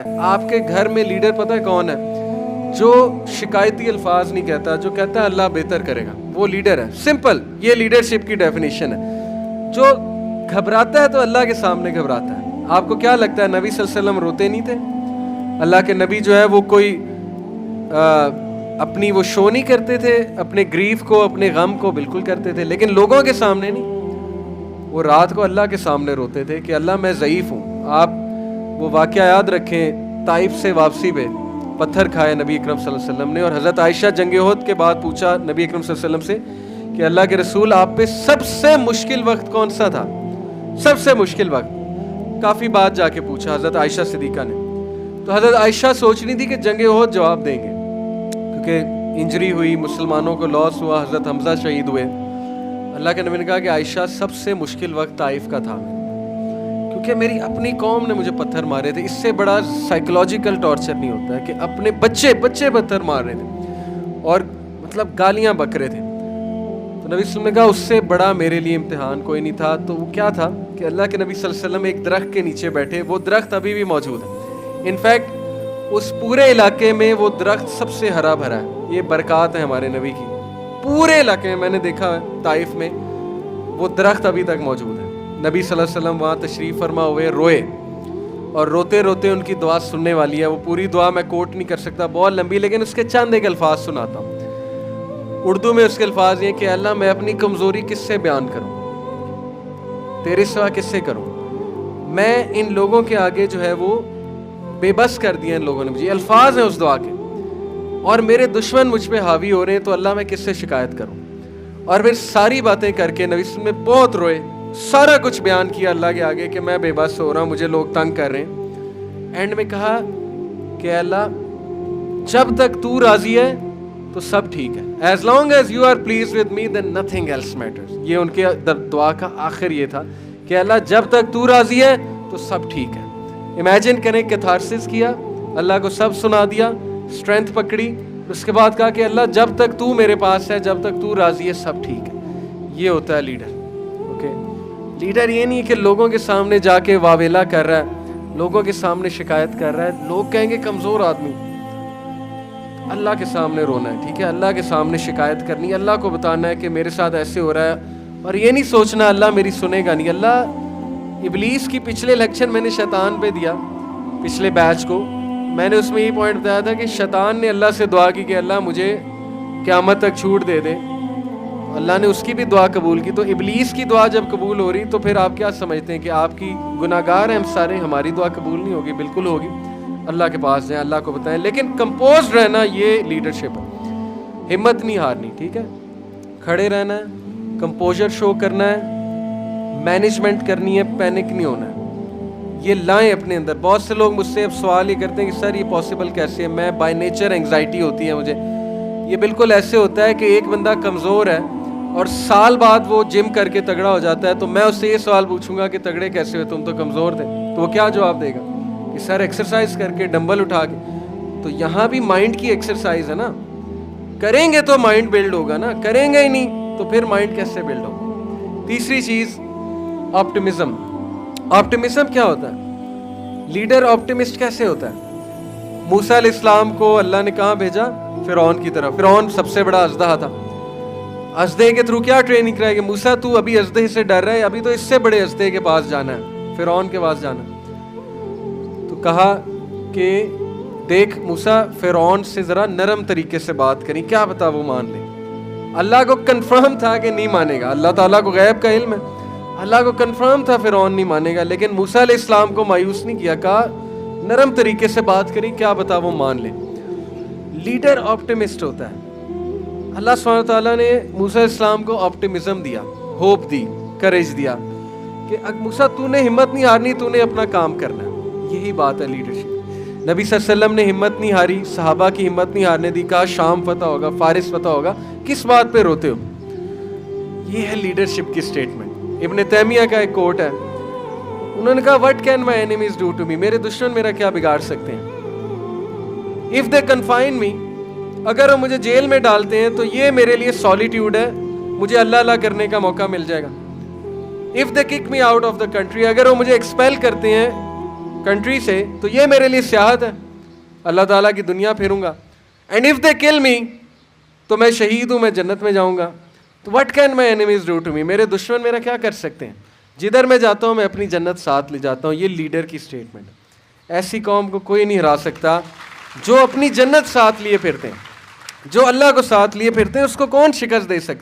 آپ کے گھر میں لیڈر پتہ ہے کون ہے؟ جو شکایتی الفاظ نہیں کہتا، جو کہتا ہے اللہ بہتر کرے گا، وہ لیڈر ہے. سمپل، یہ لیڈرشپ کی ڈیفینیشن ہے. جو گھبراتا ہے تو اللہ کے سامنے گھبراتا ہے. آپ کو کیا لگتا ہے نبی صلی اللہ علیہ وسلم روتے نہیں تھے؟ اللہ کے نبی جو ہے وہ کوئی اپنی وہ شو نہیں کرتے تھے، اپنے گریف کو، اپنے غم کو بالکل کرتے تھے، لیکن لوگوں کے سامنے نہیں. وہ رات کو اللہ کے سامنے روتے تھے کہ اللہ میں ضعیف ہوں. آپ وہ واقعہ یاد رکھیں، طائف سے واپسی پہ پتھر کھائے نبی اکرم صلی اللہ علیہ وسلم نے، اور حضرت عائشہ جنگ احد کے بعد پوچھا نبی اکرم صلی اللہ علیہ وسلم سے کہ اللہ کے رسول آپ پہ سب سے مشکل وقت کون سا تھا؟ سب سے مشکل وقت. کافی بات جا کے پوچھا حضرت عائشہ صدیقہ نے. تو حضرت عائشہ سوچ رہی تھی کہ جنگ احد جواب دیں گے، کیونکہ انجری ہوئی، مسلمانوں کو لاس ہوا، حضرت حمزہ شہید ہوئے. اللہ کے نبی نے کہا کہ عائشہ سب سے مشکل وقت طائف کا تھا، کیونکہ میری اپنی قوم نے مجھے پتھر مارے تھے. اس سے بڑا سائیکولوجیکل ٹارچر نہیں ہوتا ہے کہ اپنے بچے پتھر مار رہے تھے اور مطلب گالیاں بک رہے تھے. تو نبی صلی اللہ علیہ وسلم نے کہا اس سے بڑا میرے لیے امتحان کوئی نہیں تھا. تو وہ کیا تھا کہ اللہ کے نبی صلی اللہ علیہ وسلم ایک درخت کے نیچے بیٹھے. وہ درخت ابھی بھی موجود ہے. انفیکٹ اس پورے علاقے میں وہ درخت سب سے ہرا بھرا ہے. یہ برکات ہے ہمارے نبی کی. پورے علاقے میں میں نے دیکھا ہے طائف میں وہ درخت ابھی تک موجود ہے. نبی صلی اللہ علیہ وسلم وہاں تشریف فرما ہوئے، روئے، اور روتے روتے ان کی دعا سننے والی ہے. وہ پوری دعا میں کوٹ نہیں کر سکتا، بہت لمبی، لیکن اس کے چند ایک الفاظ سناتا ہوں. اردو میں اس کے الفاظ یہ کہ اللہ میں اپنی کمزوری کس سے بیان کروں، تیرے سوا کس سے کروں. میں ان لوگوں کے آگے جو ہے وہ بے بس کر دیا ان لوگوں نے مجھے. الفاظ ہیں اس دعا کے، اور میرے دشمن مجھ پہ حاوی ہو رہے ہیں، تو اللہ میں کس سے شکایت کروں. اور پھر ساری باتیں کر کے نبی صلی اللہ علیہ وسلم بہت روئے، سارا کچھ بیان کیا اللہ کے آگے کہ میں بے بس ہو رہا ہوں، مجھے لوگ تنگ کر رہے ہیں. اینڈ میں کہا کہ اللہ جب تک تو راضی ہے تو سب ٹھیک ہے. As long as you are please with me then nothing else matters. یہ ان کے دعا کا آخر یہ تھا کہ اللہ جب تک تو راضی ہے تو سب ٹھیک ہے. امیجن کریں کیتھارسس کیا، اللہ کو سب سنا دیا، اسٹرینتھ پکڑی، اس کے بعد کہا کہ اللہ جب تک تو میرے پاس ہے، جب تک تو راضی ہے، سب ٹھیک ہے. یہ ہوتا ہے لیڈر. لیڈر یہ نہیں کہ لوگوں کے سامنے جا کے واویلا کر رہا ہے، لوگوں کے سامنے شکایت کر رہا ہے. لوگ کہیں گے کمزور آدمی. اللہ کے سامنے رونا ہے، ٹھیک ہے، اللہ کے سامنے شکایت کرنی ہے، اللہ کو بتانا ہے کہ میرے ساتھ ایسے ہو رہا ہے. اور یہ نہیں سوچنا اللہ میری سنے گا نہیں. اللہ ابلیس کی پچھلے لیکچر میں نے شیطان پہ دیا، پچھلے بیچ کو میں نے اس میں یہ پوائنٹ بتایا تھا کہ شیطان نے اللہ سے دعا کی کہ اللہ مجھے قیامت تک چھوٹ دے دے. اللہ نے اس کی بھی دعا قبول کی. تو ابلیس کی دعا جب قبول ہو رہی تو پھر آپ کیا سمجھتے ہیں کہ آپ کی گناہ گار ہیں ہم سارے، ہماری دعا قبول نہیں ہوگی؟ بالکل ہوگی. اللہ کے پاس جائیں، اللہ کو بتائیں. لیکن کمپوزڈ رہنا یہ لیڈرشپ ہے. ہمت نہیں ہارنی، ٹھیک ہے، کھڑے رہنا ہے، کمپوزر شو کرنا ہے، مینجمنٹ کرنی ہے، پینک نہیں ہونا ہے. یہ لائیں اپنے اندر. بہت سے لوگ مجھ سے اب سوال یہ کرتے ہیں کہ سر یہ پاسبل کیسے ہے؟ میں بائی نیچر انگزائٹی ہوتی ہے مجھے. یہ بالکل ایسے ہوتا ہے کہ ایک بندہ کمزور ہے اور سال بعد وہ جم کر کے تگڑا ہو جاتا ہے، تو میں اس سے یہ سوال پوچھوں گا کہ تگڑے کیسے ہوئے، تم تو کمزور تھے. تو وہ کیا جواب دے گا کہ سر ایکسرسائز کر کے، ڈمبل اٹھا کے. تو یہاں بھی مائنڈ کی ایکسرسائز ہے نا. کریں گے تو مائنڈ بلڈ ہوگا نا، کریں گے ہی نہیں تو پھر مائنڈ کیسے بلڈ ہوگا. تیسری چیز آپٹیمزم. آپٹیمزم کیا ہوتا ہے؟ لیڈر آپٹیمسٹ کیسے ہوتا ہے؟ موسیٰ علیہ السلام کو اللہ نے کہاں بھیجا؟ فرعون کی طرف. فرعون سب سے بڑا اژدہا تھا. اژدہے کے تھرو کیا ٹریننگ کرائے کہ موسیٰ تو ابھی اژدہے سے ڈر رہا ہے، ابھی تو اس سے بڑے اژدہے کے پاس جانا ہے، فرعون کے پاس جانا ہے. تو کہا کہ دیکھ موسیٰ، فرعون سے ذرا نرم طریقے سے بات کریں، کیا پتا وہ مان لے. اللہ کو کنفرم تھا کہ نہیں مانے گا. اللہ تعالیٰ کو غیب کا علم ہے، اللہ کو کنفرم تھا فرعون نہیں مانے گا. لیکن موسیٰ علیہ السلام کو مایوس نہیں کیا، کہا نرم طریقے سے بات کریں، کیا پتا وہ مان لے. لیڈر آپٹیمسٹ ہوتا ہے. اللہ سبحانہ وتعالیٰ نے موسیٰ علیہ السلام کو آپٹیمزم دیا، ہوپ دی، کریج دیا کہ موسیٰ تو نے ہمت نہیں ہارنی، تو نے اپنا کام کرنا ہے. یہی بات ہے لیڈرشپ. نبی صلی اللہ علیہ وسلم نے ہمت نہیں ہاری، صحابہ کی ہمت نہیں ہارنے دی. کہا شام فتح ہوگا، فارس فتح ہوگا، کس بات پہ روتے ہو؟ یہ ہے لیڈرشپ کی اسٹیٹمنٹ. ابن تیمیہ کا ایک کوٹ ہے، انہوں نے کہا what can my enemies do to me. میرے دشمن میرا کیا بگاڑ سکتے ہیں؟ اف دے کنفائن می، اگر وہ مجھے جیل میں ڈالتے ہیں تو یہ میرے لیے سالیٹیوڈ ہے، مجھے اللہ اللہ کرنے کا موقع مل جائے گا. If they kick me out of the country, اگر وہ مجھے ایکسپیل کرتے ہیں کنٹری سے تو یہ میرے لیے سیاحت ہے, اللہ تعالیٰ کی دنیا پھروں گا. اینڈ اف دے کل می, تو میں شہید ہوں, میں جنت میں جاؤں گا. تو what can my enemies do to me, میرے دشمن میرا کیا کر سکتے ہیں؟ جدھر میں جاتا ہوں میں اپنی جنت ساتھ لے جاتا ہوں. یہ لیڈر کی اسٹیٹمنٹ ہے. ایسی قوم کو کوئی نہیں ہرا سکتا جو اپنی جنت ساتھ لیے پھرتے ہیں, جو اللہ کو ساتھ لیے پھرتے ہیں, اس کو کون شکست دے سکتا؟